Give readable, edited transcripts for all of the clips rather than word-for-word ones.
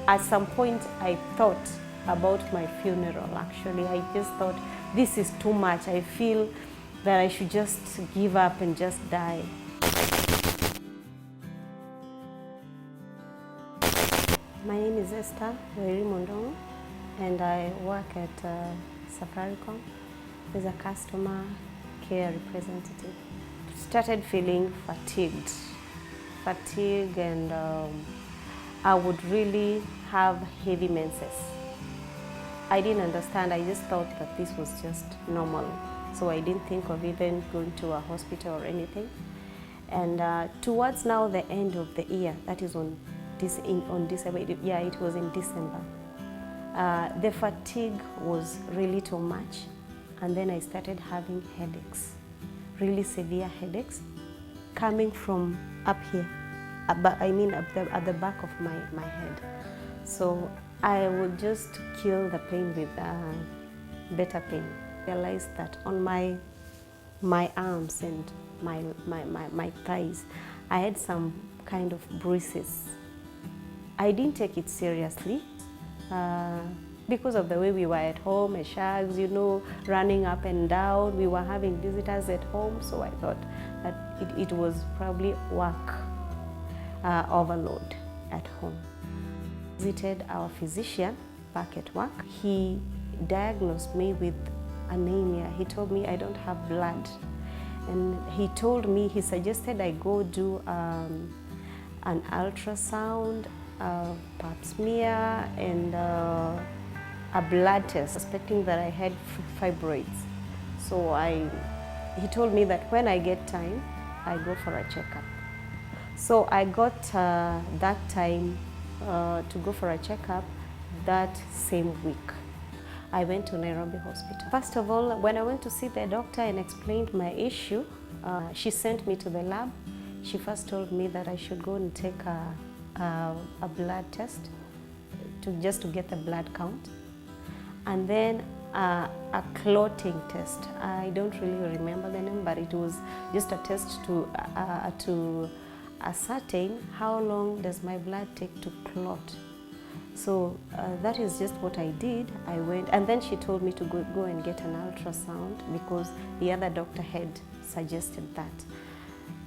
At some point, I thought about my funeral, actually. I just thought, this is too much. I feel that I should just give up and just die. My name is Esther Mondongo, and I work at Safaricom as a customer care representative. Started feeling fatigued, and I would really have heavy menses. I didn't understand. I just thought that this was just normal, so I didn't think of even going to a hospital or anything. And towards now the end of the year, that is on December, yeah, it was in December. The fatigue was really too much, and then I started having headaches, really severe headaches, coming from up here, I mean at the back of my head. So I would just kill the pain with better pain. I realized that on my arms and my thighs, I had some kind of bruises. I didn't take it seriously because of the way we were at home as shags, you know, running up and down. We were having visitors at home, so I thought that it was probably work overload at home. Visited our physician back at work. He diagnosed me with anemia. He told me I don't have blood, and he suggested I go do an ultrasound, pap smear, and a blood test, suspecting that I had fibroids. So he told me that when I get time, I go for a checkup. So I got that time to go for a checkup that same week. I went to Nairobi Hospital. First of all, when I went to see the doctor and explained my issue, she sent me to the lab. She first told me that I should go and take a blood test just to get the blood count, and then a clotting test. I don't really remember the name, but it was just a test to ascertain how long does my blood take to clot. So that is just what I did. I went, and then she told me to go and get an ultrasound because the other doctor had suggested that,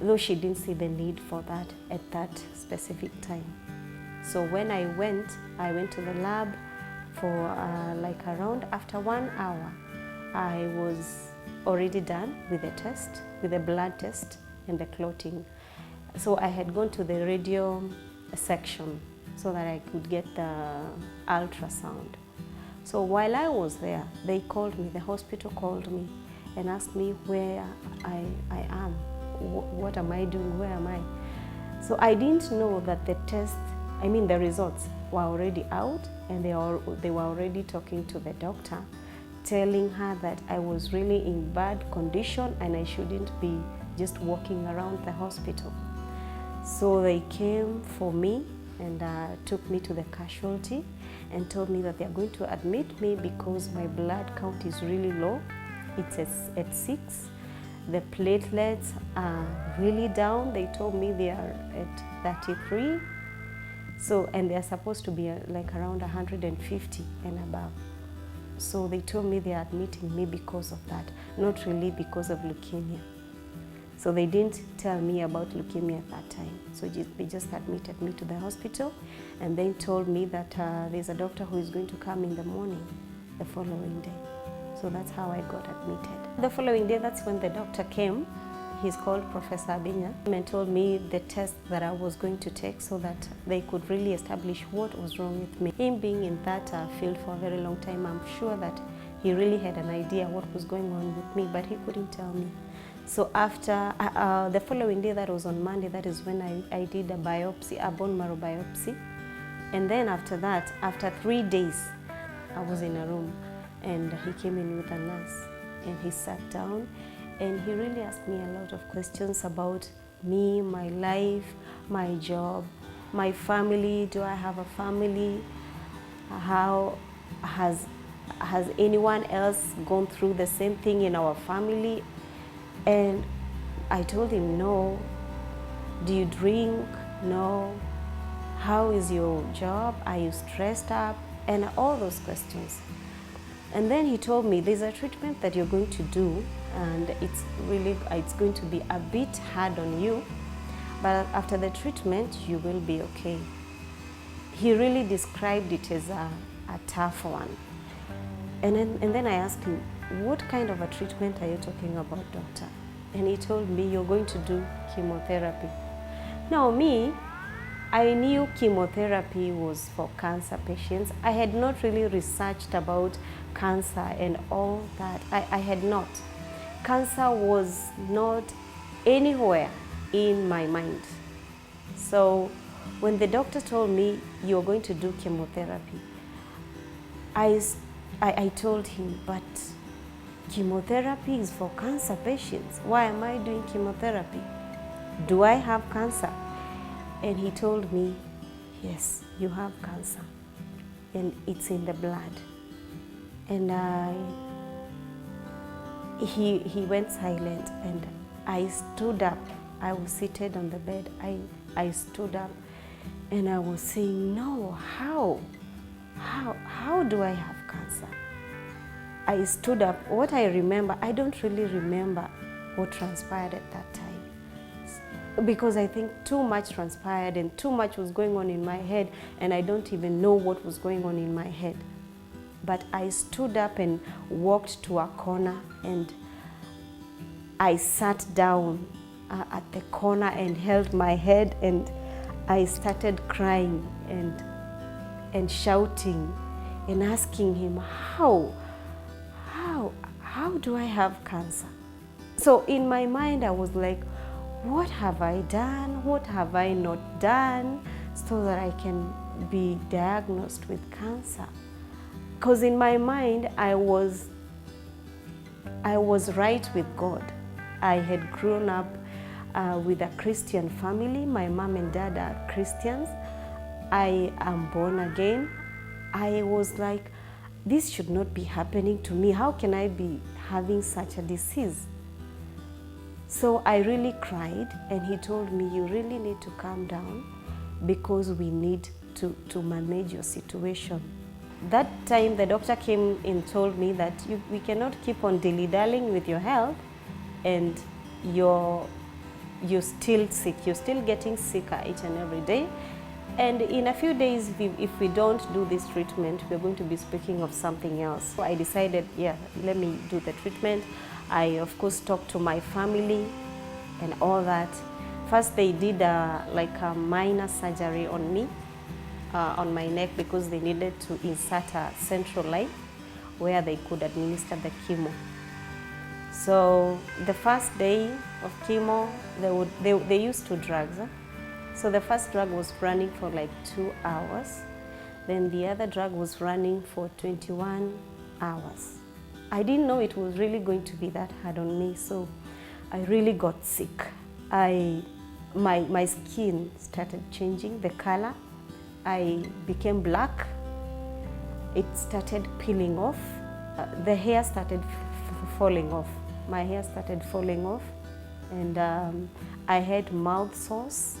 though she didn't see the need for that at that specific time. So when I went to the lab for like around after 1 hour, I was already done with the test, with the blood test and the clotting. So I had gone to the radio section so that I could get the ultrasound. So while I was there, they called me, the hospital called me and asked me where I am. What am I doing? Where am I? So I didn't know that the results were already out, and they were already talking to the doctor, telling her that I was really in bad condition and I shouldn't be just walking around the hospital. So they came for me and took me to the casualty and told me that they are going to admit me because my blood count is really low. It's at 6. The platelets are really down. They told me they are at 33. So, and they're supposed to be like around 150 and above. So they told me they're admitting me because of that, not really because of leukemia. So they didn't tell me about leukemia at that time. So they just admitted me to the hospital and then told me that there's a doctor who is going to come in the morning the following day. So that's how I got admitted. The following day, that's when the doctor came. He's called Professor Abinya, and told me the test that I was going to take so that they could really establish what was wrong with me. Him being in that field for a very long time, I'm sure that he really had an idea what was going on with me, but he couldn't tell me. So after the following day, that was on Monday, that is when I did a biopsy, a bone marrow biopsy. And then after that, after 3 days, I was in a room and he came in with a nurse and he sat down and he really asked me a lot of questions about me, my life, my job, my family. Do I have a family? How has anyone else gone through the same thing in our family? And I told him no. Do you drink? No. How is your job? Are you stressed up? And all those questions. And then he told me there's a treatment that you're going to do, and it's going to be a bit hard on you, but after the treatment you will be okay. He really described it as a tough one. And then I asked him, what kind of a treatment are you talking about, doctor? And he told me, you're going to do chemotherapy. Now me, I knew chemotherapy was for cancer patients. I had not really researched about cancer and all that. I had not. Cancer was not anywhere in my mind. So when the doctor told me, you're going to do chemotherapy, I told him, but chemotherapy is for cancer patients. Why am I doing chemotherapy? Do I have cancer? And he told me, yes, you have cancer, and it's in the blood. And he went silent, and I stood up. I was seated on the bed. I stood up, and I was saying, no, how do I have cancer? I stood up. What I remember, I don't really remember what transpired at that time, because I think too much transpired and too much was going on in my head, and I don't even know what was going on in my head. But I stood up and walked to a corner, and I sat down at the corner and held my head, and I started crying and shouting and asking him, how do I have cancer? So in my mind I was like, what have I done? What have I not done so that I can be diagnosed with cancer? Because in my mind I was right with God. I had grown up with a Christian family. My mom and dad are Christians. I am born again. I was like, this should not be happening to me. How can I be having such a disease? So I really cried, and he told me, you really need to calm down because we need to manage your situation. That time the doctor came and told me that we cannot keep on dilly-dallying with your health, and you're still sick. You're still getting sicker each and every day. And in a few days, if we don't do this treatment, we're going to be speaking of something else. So I decided, yeah, let me do the treatment. I, of course, talked to my family and all that. First, they did like a minor surgery on me, on my neck, because they needed to insert a central line where they could administer the chemo. So the first day of chemo, they used 2 drugs. So the first drug was running for like 2 hours. Then the other drug was running for 21 hours. I didn't know it was really going to be that hard on me, so I really got sick. My skin started changing the color. I became black. It started peeling off. The hair started falling off. My hair started falling off, and I had mouth sores,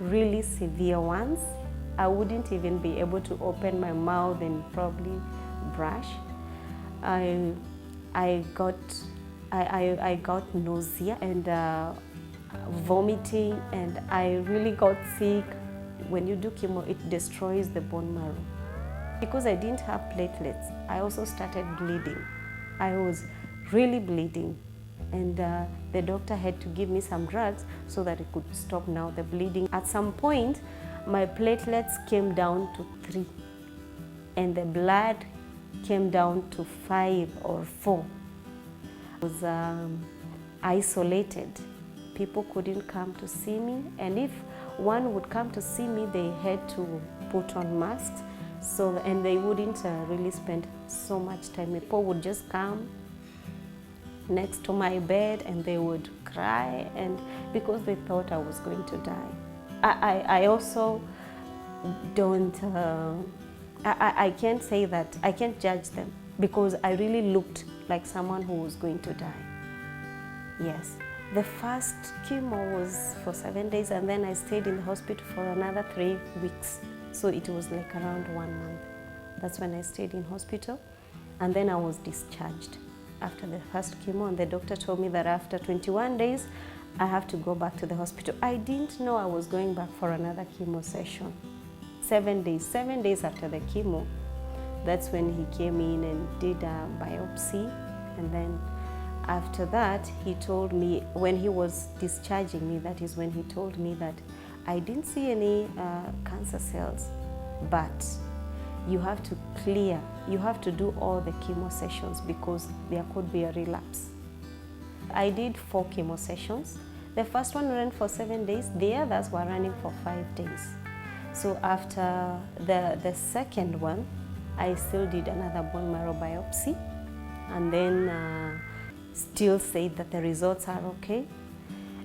really severe ones. I wouldn't even be able to open my mouth and probably brush. I got nausea and vomiting, and I really got sick. When you do chemo, it destroys the bone marrow. Because I didn't have platelets, I also started bleeding. I was really bleeding, and the doctor had to give me some drugs so that it could stop now the bleeding. At some point, my platelets came down to 3, and the blood came down to 5 or 4. I was isolated. People couldn't come to see me, and if one would come to see me, they had to put on masks, and they wouldn't really spend so much time. People would just come next to my bed and they would cry, and because they thought I was going to die. I also don't, I can't say that, I can't judge them, because I really looked like someone who was going to die. Yes, The first chemo was for 7 days, and then I stayed in the hospital for another 3 weeks. So it was like around 1 month. That's when I stayed in hospital, and then I was discharged after the first chemo, and the doctor told me that after 21 days, I have to go back to the hospital. I didn't know I was going back for another chemo session. 7 days after the chemo, that's when he came in and did a biopsy, and then after that, he told me, when he was discharging me, that is when he told me that I didn't see any cancer cells, but you have to clear, you have to do all the chemo sessions because there could be a relapse. I did 4 chemo sessions. The first one ran for 7 days, the others were running for 5 days. So after the second one, I still did another bone marrow biopsy, and then still said that the results are okay.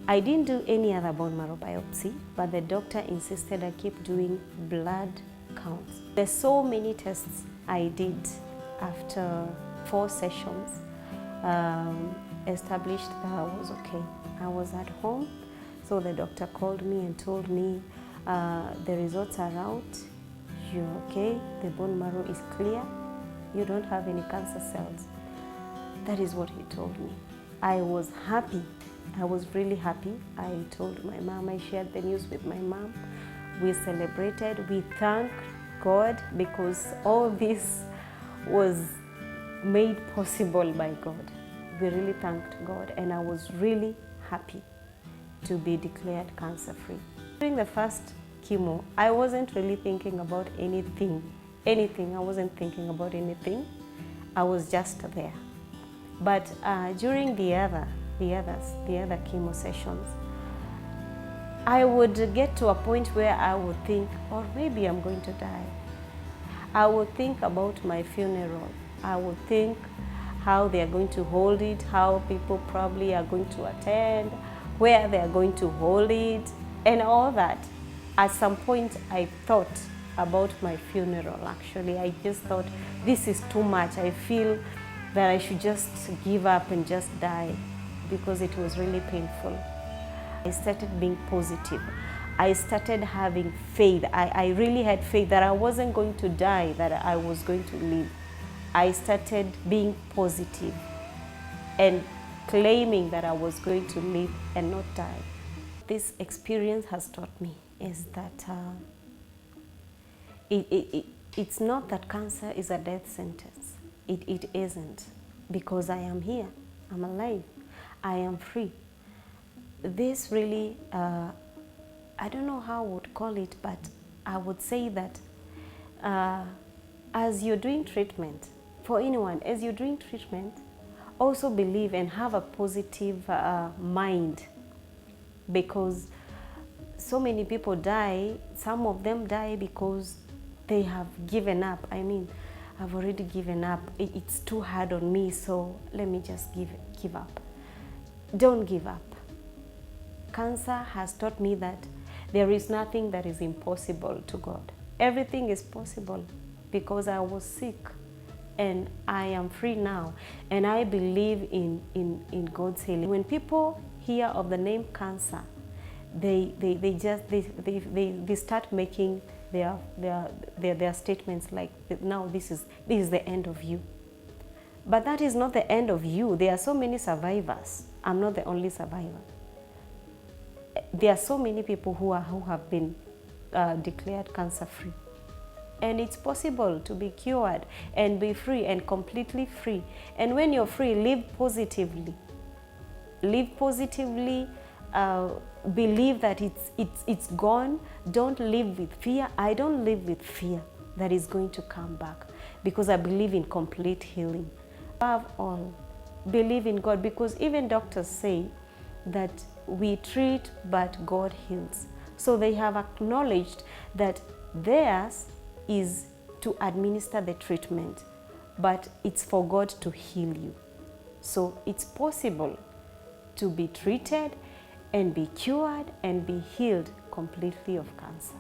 I didn't do any other bone marrow biopsy, but the doctor insisted I keep doing blood counts. There's so many tests I did after 4 sessions, established that I was okay. I was at home, so the doctor called me and told me the results are out, you're okay, the bone marrow is clear, you don't have any cancer cells. That is what he told me. I was happy. I was really happy. I told my mom, I shared the news with my mom. We celebrated, we thanked God because all this was made possible by God. We really thanked God, and I was really happy to be declared cancer-free. During the first chemo, I wasn't really thinking about anything. I wasn't thinking about anything. I was just there. But during the other chemo sessions, I would get to a point where I would think, or maybe I'm going to die. I would think about my funeral. I would think how they are going to hold it, how people probably are going to attend, where they are going to hold it, and all that. At some point, I thought about my funeral, actually. I just thought, this is too much. I feel that I should just give up and just die because it was really painful. I started being positive. I started having faith. I really had faith that I wasn't going to die, that I was going to live. I started being positive and claiming that I was going to live and not die. This experience has taught me is that it's not that cancer is a death sentence. It isn't, because I am here, I'm alive, I am free. This really, I don't know how I would call it, but I would say that as you're doing treatment, for anyone, as you're doing treatment, also believe and have a positive mind, because so many people die. Some of them die because they have given up. I mean, I've already given up. It's too hard on me, so let me just give up. Don't give up. Cancer has taught me that there is nothing that is impossible to God. Everything is possible because I was sick and I am free now, and I believe in God's healing. When people hear of the name cancer, they start making their statements like, now this is the end of you. But that is not the end of you. There are so many survivors. I'm not the only survivor. There are so many people who have been declared cancer-free. And it's possible to be cured and be free and completely free. And when you're free, live positively. Live positively. Believe that it's gone. Don't live with fear. I don't live with fear that is going to come back, because I believe in complete healing. Above all, believe in God, because even doctors say that we treat but God heals. So they have acknowledged that theirs is to administer the treatment, but it's for God to heal you. So it's possible to be treated and be cured and be healed completely of cancer.